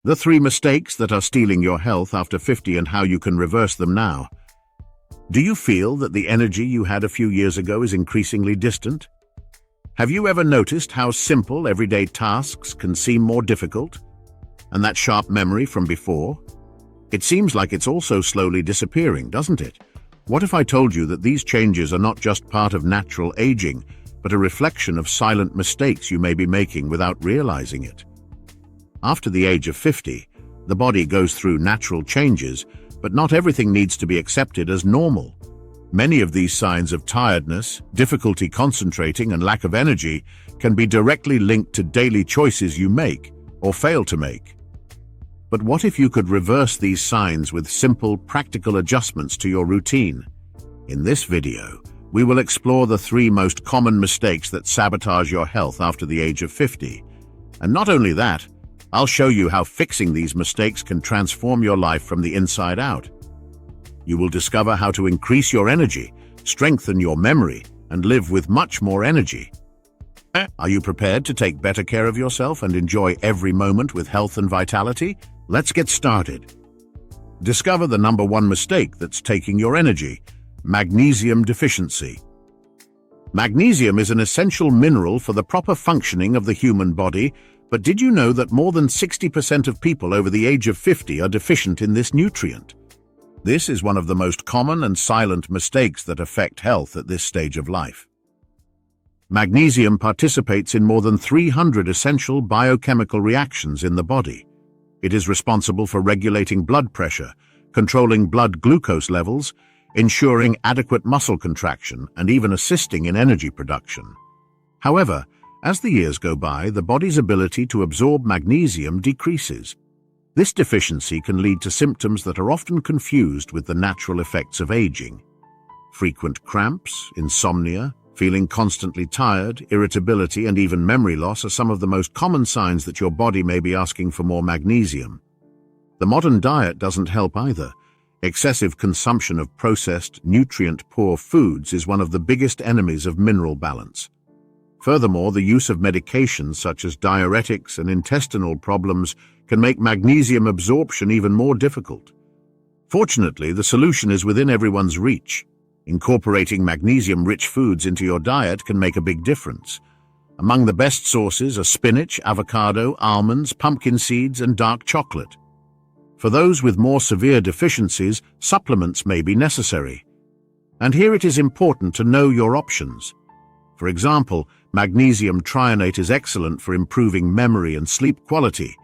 The 3 mistakes that are stealing your health after 50 and how you can reverse them now. Do you feel that the energy you had a few years ago is increasingly distant? Have you ever noticed how simple everyday tasks can seem more difficult? And that sharp memory from before? It seems like it's also slowly disappearing, doesn't it? What if I told you that these changes are not just part of natural aging, but a reflection of silent mistakes you may be making without realizing it? After the age of 50, the body goes through natural changes, but not everything needs to be accepted as normal. Many of these signs of tiredness, difficulty concentrating, and lack of energy can be directly linked to daily choices you make or fail to make. But what if you could reverse these signs with simple, practical adjustments to your routine? In this video, we will explore the 3 most common mistakes that sabotage your health after the age of 50. And not only that, I'll show you how fixing these mistakes can transform your life from the inside out. You will discover how to increase your energy, strengthen your memory, and live with much more energy. Are you prepared to take better care of yourself and enjoy every moment with health and vitality? Let's get started. Discover the number 1 mistake that's taking your energy: magnesium deficiency. Magnesium is an essential mineral for the proper functioning of the human body, but did you know that more than 60% of people over the age of 50 are deficient in this nutrient? This is one of the most common and silent mistakes that affect health at this stage of life. Magnesium participates in more than 300 essential biochemical reactions in the body. It is responsible for regulating blood pressure, controlling blood glucose levels, ensuring adequate muscle contraction, and even assisting in energy production. However, as the years go by, the body's ability to absorb magnesium decreases. This deficiency can lead to symptoms that are often confused with the natural effects of aging. Frequent cramps, insomnia, feeling constantly tired, irritability, and even memory loss are some of the most common signs that your body may be asking for more magnesium. The modern diet doesn't help either. Excessive consumption of processed, nutrient-poor foods is one of the biggest enemies of mineral balance. Furthermore, the use of medications such as diuretics and intestinal problems can make magnesium absorption even more difficult. Fortunately, the solution is within everyone's reach. Incorporating magnesium-rich foods into your diet can make a big difference. Among the best sources are spinach, avocado, almonds, pumpkin seeds, and dark chocolate. For those with more severe deficiencies, supplements may be necessary. And here it is important to know your options. For example, magnesium threonate is excellent for improving memory and sleep quality.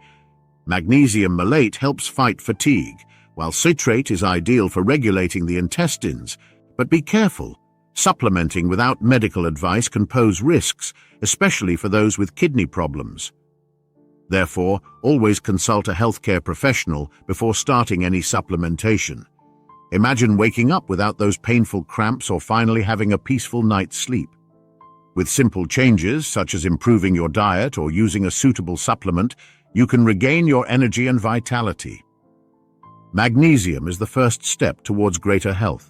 Magnesium malate helps fight fatigue, while citrate is ideal for regulating the intestines. But be careful. Supplementing without medical advice can pose risks, especially for those with kidney problems. Therefore, always consult a healthcare professional before starting any supplementation. Imagine waking up without those painful cramps or finally having a peaceful night's sleep. With simple changes, such as improving your diet or using a suitable supplement, you can regain your energy and vitality. Magnesium is the first step towards greater health.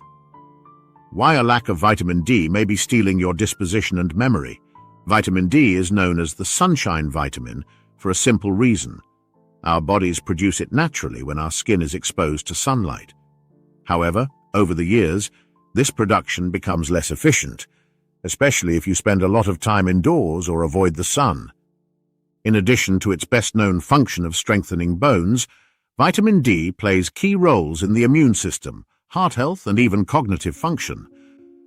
Why a lack of vitamin D may be stealing your disposition and memory. Vitamin D is known as the sunshine vitamin for a simple reason. Our bodies produce it naturally when our skin is exposed to sunlight. However, over the years, this production becomes less efficient, especially if you spend a lot of time indoors or avoid the sun. In addition to its best-known function of strengthening bones, vitamin D plays key roles in the immune system, heart health, and even cognitive function.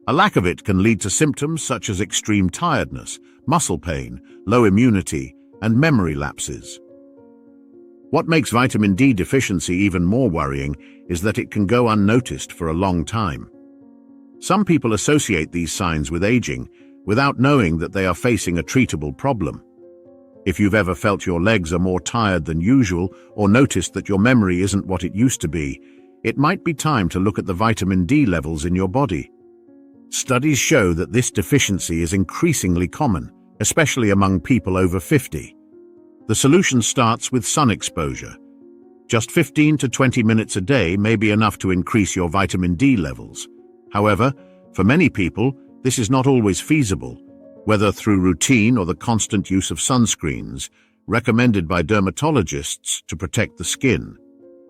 A lack of it can lead to symptoms such as extreme tiredness, muscle pain, low immunity, and memory lapses. What makes vitamin D deficiency even more worrying is that it can go unnoticed for a long time. Some people associate these signs with aging without knowing that they are facing a treatable problem. If you've ever felt your legs are more tired than usual or noticed that your memory isn't what it used to be, it might be time to look at the vitamin D levels in your body. Studies show that this deficiency is increasingly common, especially among people over 50. The solution starts with sun exposure. Just 15 to 20 minutes a day may be enough to increase your vitamin D levels. However, for many people, this is not always feasible. Whether through routine or the constant use of sunscreens, recommended by dermatologists to protect the skin.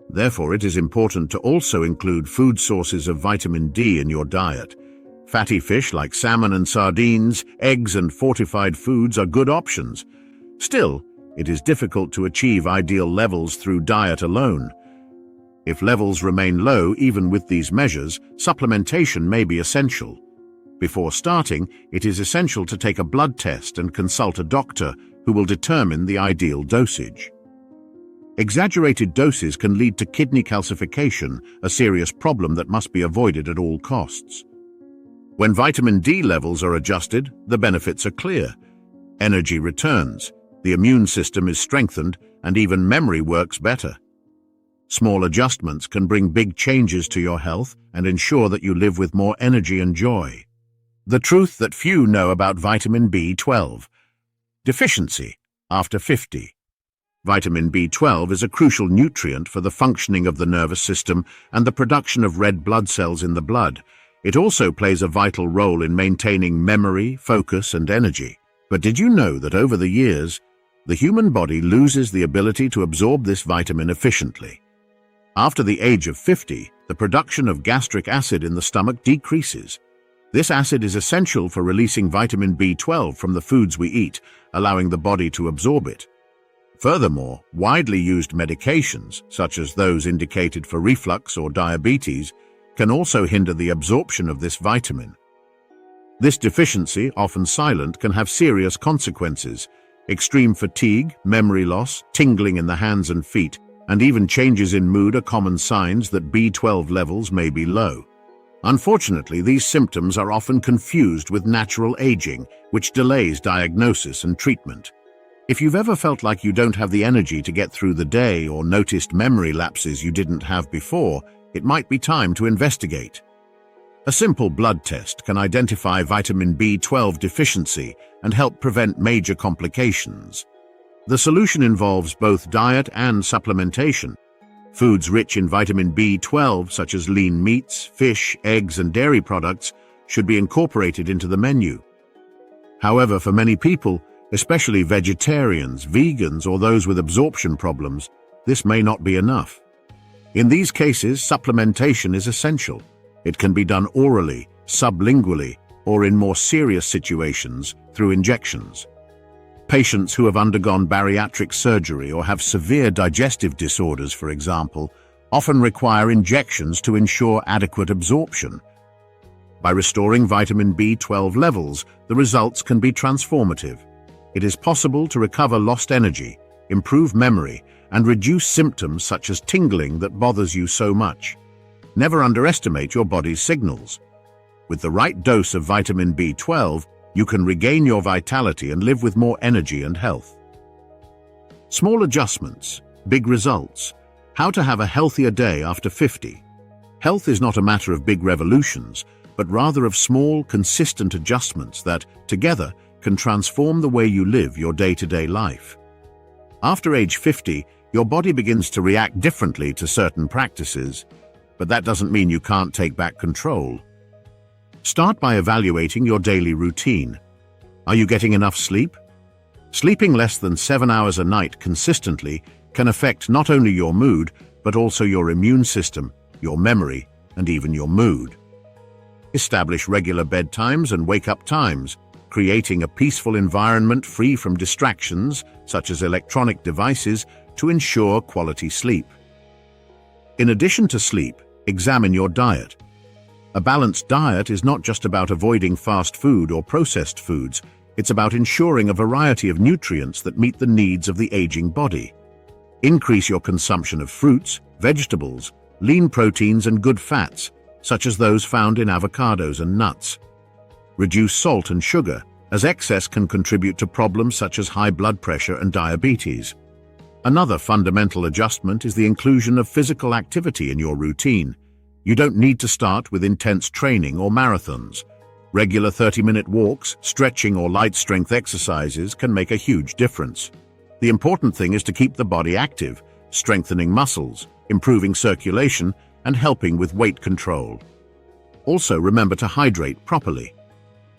Therefore, it is important to also include food sources of vitamin D in your diet. Fatty fish like salmon and sardines, eggs and fortified foods are good options. Still, it is difficult to achieve ideal levels through diet alone. If levels remain low even with these measures, supplementation may be essential. Before starting, it is essential to take a blood test and consult a doctor who will determine the ideal dosage. Exaggerated doses can lead to kidney calcification, a serious problem that must be avoided at all costs. When vitamin D levels are adjusted, the benefits are clear. Energy returns, the immune system is strengthened, and even memory works better. Small adjustments can bring big changes to your health and ensure that you live with more energy and joy. The truth that few know about vitamin B12 deficiency after 50. Vitamin B12 is a crucial nutrient for the functioning of the nervous system and the production of red blood cells in the blood. It also plays a vital role in maintaining memory, focus, and energy. But did you know that over the years, the human body loses the ability to absorb this vitamin efficiently? After the age of 50, the production of gastric acid in the stomach decreases. This acid is essential for releasing vitamin B12 from the foods we eat, allowing the body to absorb it. Furthermore, widely used medications, such as those indicated for reflux or diabetes, can also hinder the absorption of this vitamin. This deficiency, often silent, can have serious consequences. Extreme fatigue, memory loss, tingling in the hands and feet, and even changes in mood are common signs that B12 levels may be low. Unfortunately, these symptoms are often confused with natural aging, which delays diagnosis and treatment. If you've ever felt like you don't have the energy to get through the day or noticed memory lapses you didn't have before, it might be time to investigate. A simple blood test can identify vitamin B12 deficiency and help prevent major complications. The solution involves both diet and supplementation. Foods rich in vitamin B12, such as lean meats, fish, eggs, and dairy products, should be incorporated into the menu. However, for many people, especially vegetarians, vegans, or those with absorption problems, this may not be enough. In these cases, supplementation is essential. It can be done orally, sublingually, or in more serious situations, through injections. Patients who have undergone bariatric surgery or have severe digestive disorders, for example, often require injections to ensure adequate absorption. By restoring vitamin B12 levels, the results can be transformative. It is possible to recover lost energy, improve memory, and reduce symptoms such as tingling that bothers you so much. Never underestimate your body's signals. With the right dose of vitamin B12, you can regain your vitality and live with more energy and health. Small adjustments, big results. How to have a healthier day after 50. Health is not a matter of big revolutions, but rather of small, consistent adjustments that, together, can transform the way you live your day-to-day life. After age 50, your body begins to react differently to certain practices, but that doesn't mean you can't take back control. Start by evaluating your daily routine. Are you getting enough sleep? Sleeping less than 7 hours a night consistently can affect not only your mood, but also your immune system, your memory, and even your mood. Establish regular bedtimes and wake-up times, creating a peaceful environment free from distractions, such as electronic devices, to ensure quality sleep. In addition to sleep, examine your diet. A balanced diet is not just about avoiding fast food or processed foods, it's about ensuring a variety of nutrients that meet the needs of the aging body. Increase your consumption of fruits, vegetables, lean proteins, and good fats, such as those found in avocados and nuts. Reduce salt and sugar, as excess can contribute to problems such as high blood pressure and diabetes. Another fundamental adjustment is the inclusion of physical activity in your routine. You don't need to start with intense training or marathons. Regular 30-minute walks, stretching, or light strength exercises can make a huge difference. The important thing is to keep the body active, strengthening muscles, improving circulation, and helping with weight control. Also, remember to hydrate properly.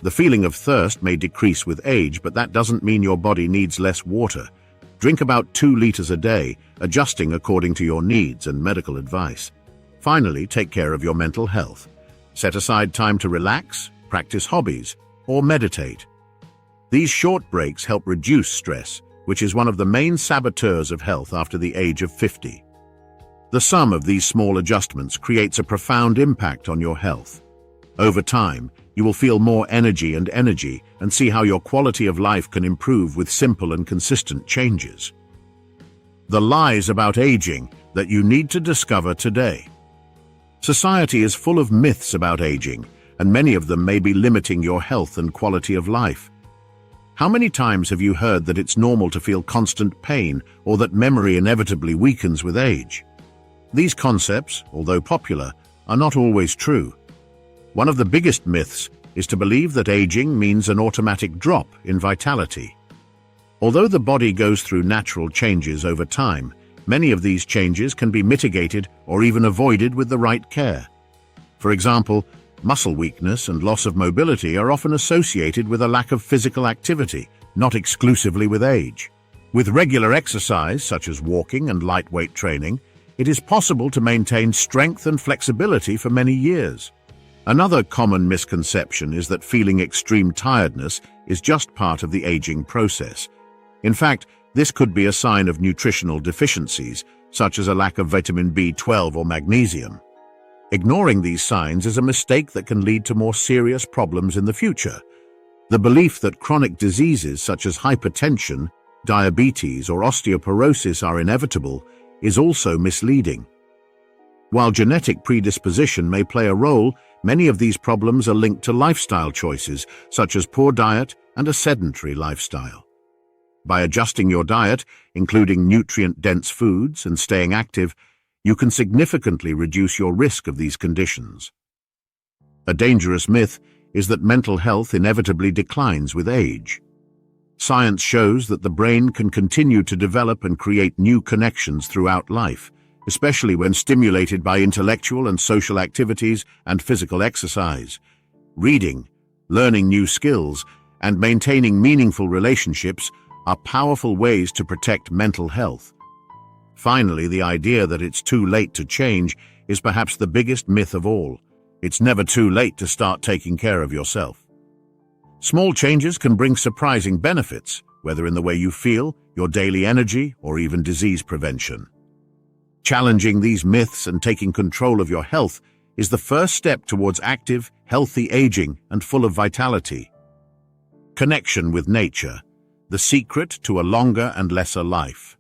The feeling of thirst may decrease with age, but that doesn't mean your body needs less water. Drink about 2 liters a day, adjusting according to your needs and medical advice. Finally, take care of your mental health. Set aside time to relax, practice hobbies, or meditate. These short breaks help reduce stress, which is one of the main saboteurs of health after the age of 50. The sum of these small adjustments creates a profound impact on your health. Over time, you will feel more energy and see how your quality of life can improve with simple and consistent changes. The lies about aging that you need to discover today. Society is full of myths about aging, and many of them may be limiting your health and quality of life. How many times have you heard that it's normal to feel constant pain or that memory inevitably weakens with age? These concepts, although popular, are not always true. One of the biggest myths is to believe that aging means an automatic drop in vitality. Although the body goes through natural changes over time, many of these changes can be mitigated or even avoided with the right care. For example, muscle weakness and loss of mobility are often associated with a lack of physical activity, not exclusively with age. With regular exercise, such as walking and lightweight training, it is possible to maintain strength and flexibility for many years. Another common misconception is that feeling extreme tiredness is just part of the aging process. In fact, this could be a sign of nutritional deficiencies, such as a lack of vitamin B12 or magnesium. Ignoring these signs is a mistake that can lead to more serious problems in the future. The belief that chronic diseases such as hypertension, diabetes, or osteoporosis are inevitable is also misleading. While genetic predisposition may play a role, many of these problems are linked to lifestyle choices, such as poor diet and a sedentary lifestyle. By adjusting your diet, including nutrient-dense foods and staying active, you can significantly reduce your risk of these conditions. A dangerous myth is that mental health inevitably declines with age. Science shows that the brain can continue to develop and create new connections throughout life, especially when stimulated by intellectual and social activities and physical exercise. Reading, learning new skills, and maintaining meaningful relationships are powerful ways to protect mental health. Finally, the idea that it's too late to change is perhaps the biggest myth of all. It's never too late to start taking care of yourself. Small changes can bring surprising benefits, whether in the way you feel, your daily energy, or even disease prevention. Challenging these myths and taking control of your health is the first step towards active, healthy aging and full of vitality. Connection with nature, the secret to a longer and lesser life.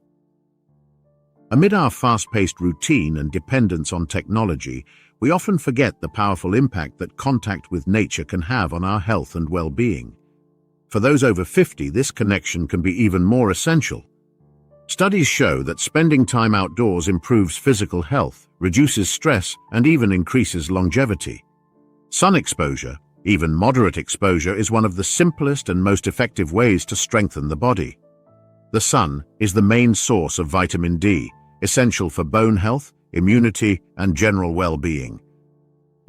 Amid our fast-paced routine and dependence on technology, we often forget the powerful impact that contact with nature can have on our health and well-being. For those over 50, this connection can be even more essential. Studies show that spending time outdoors improves physical health, reduces stress, and even increases longevity. Sun exposure, even moderate exposure, is one of the simplest and most effective ways to strengthen the body. The sun is the main source of vitamin D, essential for bone health, immunity, and general well-being.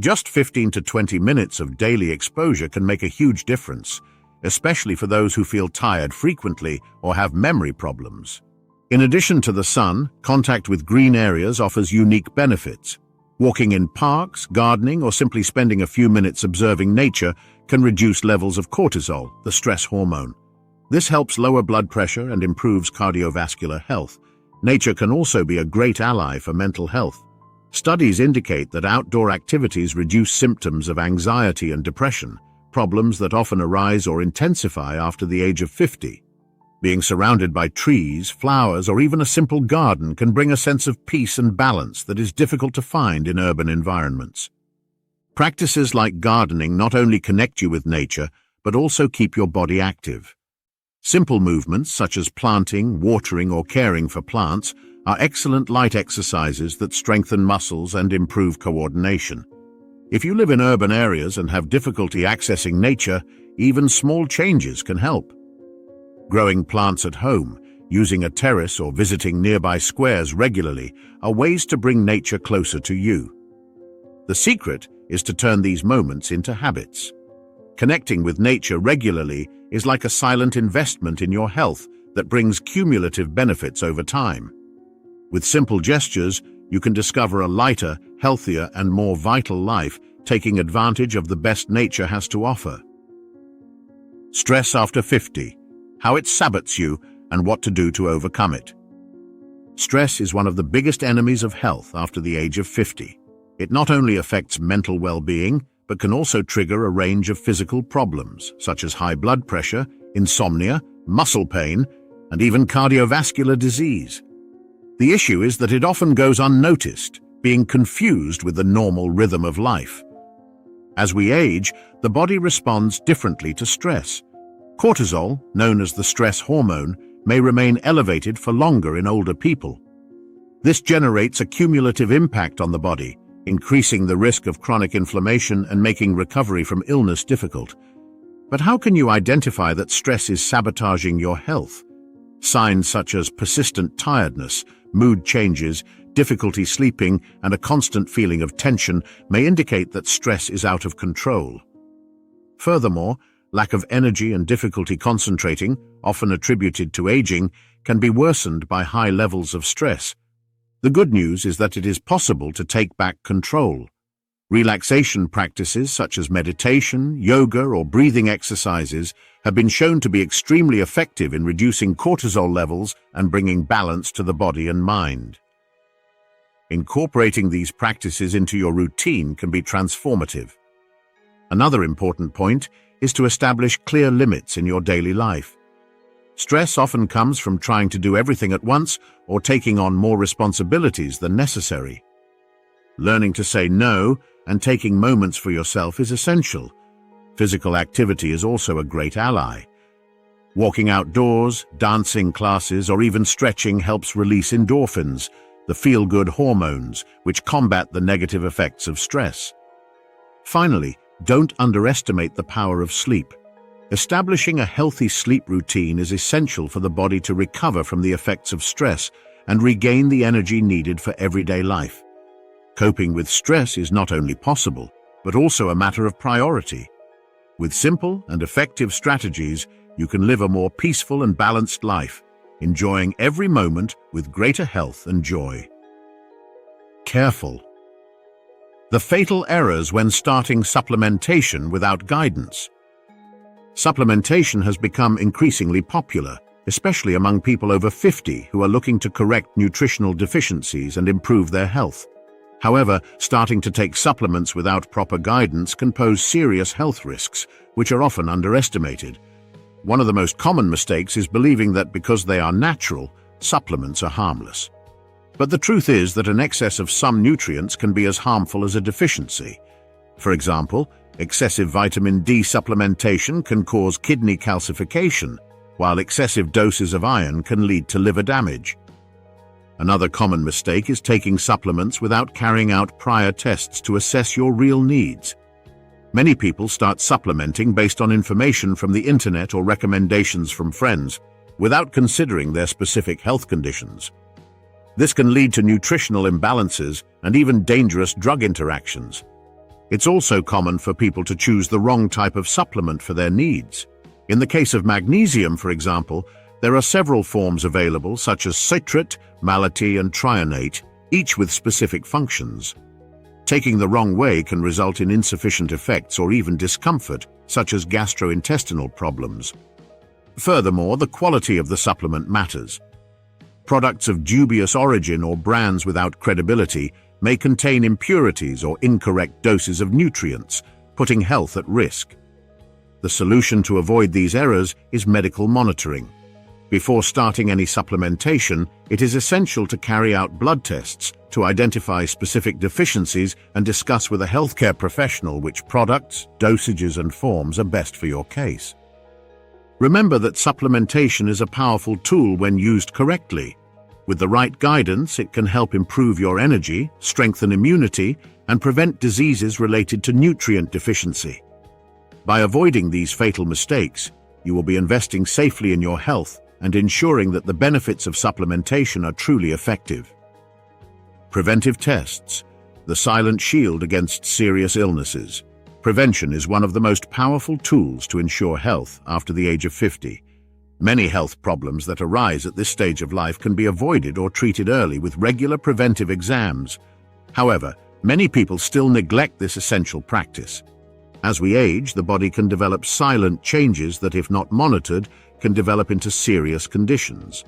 Just 15 to 20 minutes of daily exposure can make a huge difference, especially for those who feel tired frequently or have memory problems. In addition to the sun, contact with green areas offers unique benefits. Walking in parks, gardening, or simply spending a few minutes observing nature can reduce levels of cortisol, the stress hormone. This helps lower blood pressure and improves cardiovascular health. Nature can also be a great ally for mental health. Studies indicate that outdoor activities reduce symptoms of anxiety and depression, problems that often arise or intensify after the age of 50. Being surrounded by trees, flowers, or even a simple garden can bring a sense of peace and balance that is difficult to find in urban environments. Practices like gardening not only connect you with nature, but also keep your body active. Simple movements such as planting, watering, or caring for plants are excellent light exercises that strengthen muscles and improve coordination. If you live in urban areas and have difficulty accessing nature, even small changes can help. Growing plants at home, using a terrace, or visiting nearby squares regularly are ways to bring nature closer to you. The secret is to turn these moments into habits. Connecting with nature regularly is like a silent investment in your health that brings cumulative benefits over time. With simple gestures, you can discover a lighter, healthier, and more vital life, taking advantage of the best nature has to offer. Stress after 50, how it sabots you and what to do to overcome it. Stress is one of the biggest enemies of health after the age of 50. It not only affects mental well-being, but can also trigger a range of physical problems, such as high blood pressure, insomnia, muscle pain, and even cardiovascular disease. The issue is that it often goes unnoticed, being confused with the normal rhythm of life. As we age, the body responds differently to stress. Cortisol, known as the stress hormone, may remain elevated for longer in older people. This generates a cumulative impact on the body, increasing the risk of chronic inflammation and making recovery from illness difficult. But how can you identify that stress is sabotaging your health? Signs such as persistent tiredness, mood changes, difficulty sleeping, and a constant feeling of tension may indicate that stress is out of control. Furthermore, lack of energy and difficulty concentrating, often attributed to aging, can be worsened by high levels of stress. The good news is that it is possible to take back control. Relaxation practices such as meditation, yoga, or breathing exercises have been shown to be extremely effective in reducing cortisol levels and bringing balance to the body and mind. Incorporating these practices into your routine can be transformative. Another important point is to establish clear limits in your daily life. Stress often comes from trying to do everything at once or taking on more responsibilities than necessary. Learning to say no and taking moments for yourself is essential. Physical activity is also a great ally. Walking outdoors, dancing classes, or even stretching helps release endorphins, the feel-good hormones, which combat the negative effects of stress. Finally, don't underestimate the power of sleep. Establishing a healthy sleep routine is essential for the body to recover from the effects of stress and regain the energy needed for everyday life. Coping with stress is not only possible, but also a matter of priority. With simple and effective strategies, you can live a more peaceful and balanced life, enjoying every moment with greater health and joy. Careful. The fatal errors when starting supplementation without guidance. Supplementation has become increasingly popular, especially among people over 50 who are looking to correct nutritional deficiencies and improve their health. However, starting to take supplements without proper guidance can pose serious health risks, which are often underestimated. One of the most common mistakes is believing that because they are natural, supplements are harmless. But the truth is that an excess of some nutrients can be as harmful as a deficiency. For example, excessive vitamin D supplementation can cause kidney calcification, while excessive doses of iron can lead to liver damage. Another common mistake is taking supplements without carrying out prior tests to assess your real needs. Many people start supplementing based on information from the internet or recommendations from friends, without considering their specific health conditions. This can lead to nutritional imbalances and even dangerous drug interactions. It's also common for people to choose the wrong type of supplement for their needs. In the case of magnesium, for example, there are several forms available such as citrate, malate, and trionate, each with specific functions. Taking the wrong way can result in insufficient effects or even discomfort, such as gastrointestinal problems. Furthermore, the quality of the supplement matters. Products of dubious origin or brands without credibility may contain impurities or incorrect doses of nutrients, putting health at risk. The solution to avoid these errors is medical monitoring. Before starting any supplementation, it is essential to carry out blood tests to identify specific deficiencies and discuss with a healthcare professional which products, dosages, and forms are best for your case. Remember that supplementation is a powerful tool when used correctly. With the right guidance, it can help improve your energy, strengthen immunity, and prevent diseases related to nutrient deficiency. By avoiding these fatal mistakes, you will be investing safely in your health and ensuring that the benefits of supplementation are truly effective. Preventive tests, the silent shield against serious illnesses. Prevention is one of the most powerful tools to ensure health after the age of 50. Many health problems that arise at this stage of life can be avoided or treated early with regular preventive exams. However, many people still neglect this essential practice. As we age, the body can develop silent changes that, if not monitored, can develop into serious conditions.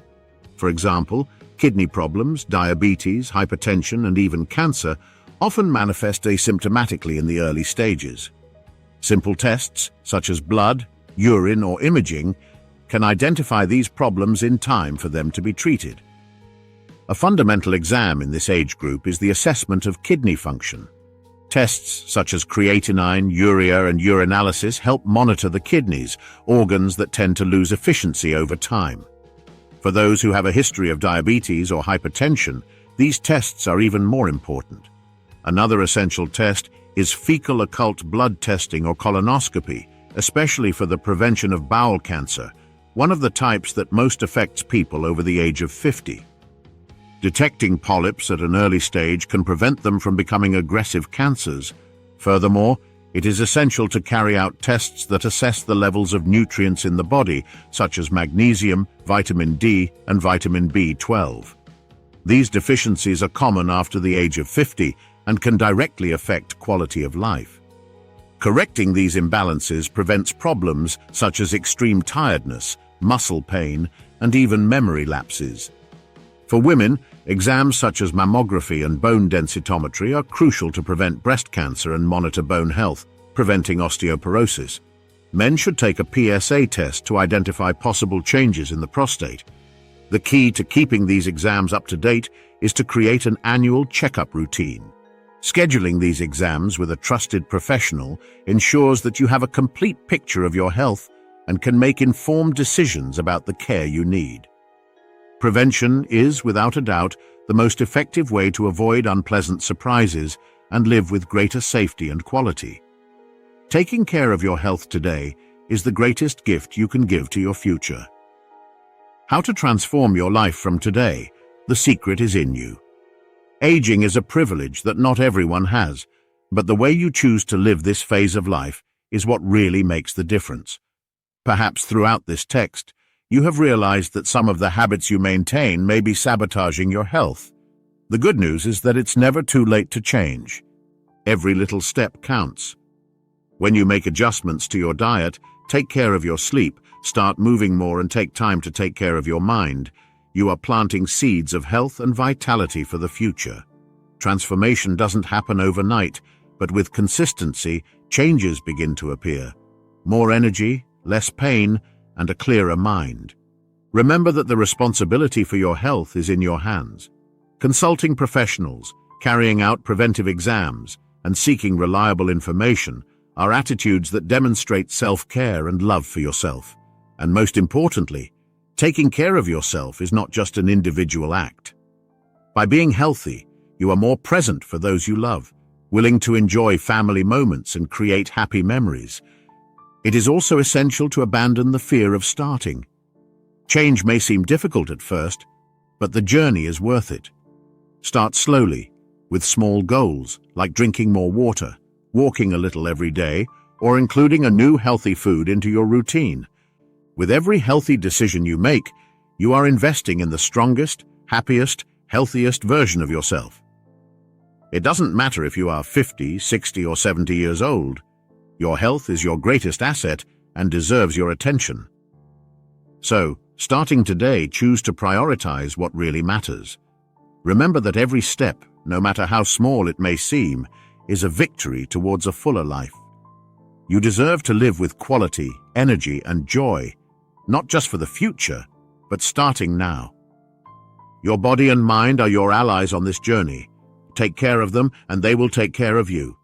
For example, kidney problems, diabetes, hypertension, and even cancer often manifest asymptomatically in the early stages. Simple tests, such as blood, urine, or imaging, can identify these problems in time for them to be treated. A fundamental exam in this age group is the assessment of kidney function. Tests such as creatinine, urea, and urinalysis help monitor the kidneys, organs that tend to lose efficiency over time. For those who have a history of diabetes or hypertension, these tests are even more important. Another essential test is fecal occult blood testing or colonoscopy, especially for the prevention of bowel cancer, one of the types that most affects people over the age of 50. Detecting polyps at an early stage can prevent them from becoming aggressive cancers. Furthermore, it is essential to carry out tests that assess the levels of nutrients in the body, such as magnesium, vitamin D, and vitamin B12. These deficiencies are common after the age of 50 and can directly affect quality of life. Correcting these imbalances prevents problems such as extreme tiredness, muscle pain, and even memory lapses. For women, exams such as mammography and bone densitometry are crucial to prevent breast cancer and monitor bone health, preventing osteoporosis. Men should take a PSA test to identify possible changes in the prostate. The key to keeping these exams up to date is to create an annual checkup routine. Scheduling these exams with a trusted professional ensures that you have a complete picture of your health and can make informed decisions about the care you need. Prevention is, without a doubt, the most effective way to avoid unpleasant surprises and live with greater safety and quality. Taking care of your health today is the greatest gift you can give to your future. How to transform your life from today? The secret is in you. Aging is a privilege that not everyone has, but the way you choose to live this phase of life is what really makes the difference. Perhaps throughout this text, you have realized that some of the habits you maintain may be sabotaging your health. The good news is that it's never too late to change. Every little step counts. When you make adjustments to your diet, take care of your sleep, start moving more, and take time to take care of your mind, you are planting seeds of health and vitality for the future. Transformation doesn't happen overnight, but with consistency, changes begin to appear. More energy, less pain, and a clearer mind. Remember that the responsibility for your health is in your hands. Consulting professionals, carrying out preventive exams, and seeking reliable information are attitudes that demonstrate self-care and love for yourself. And most importantly, taking care of yourself is not just an individual act. By being healthy, you are more present for those you love, willing to enjoy family moments and create happy memories. It is also essential to abandon the fear of starting. Change may seem difficult at first, but the journey is worth it. Start slowly, with small goals like drinking more water, walking a little every day, or including a new healthy food into your routine. With every healthy decision you make, you are investing in the strongest, happiest, healthiest version of yourself. It doesn't matter if you are 50, 60, or 70 years old. Your health is your greatest asset and deserves your attention. So, starting today, choose to prioritize what really matters. Remember that every step, no matter how small it may seem, is a victory towards a fuller life. You deserve to live with quality, energy, and joy, not just for the future, but starting now. Your body and mind are your allies on this journey. Take care of them, and they will take care of you.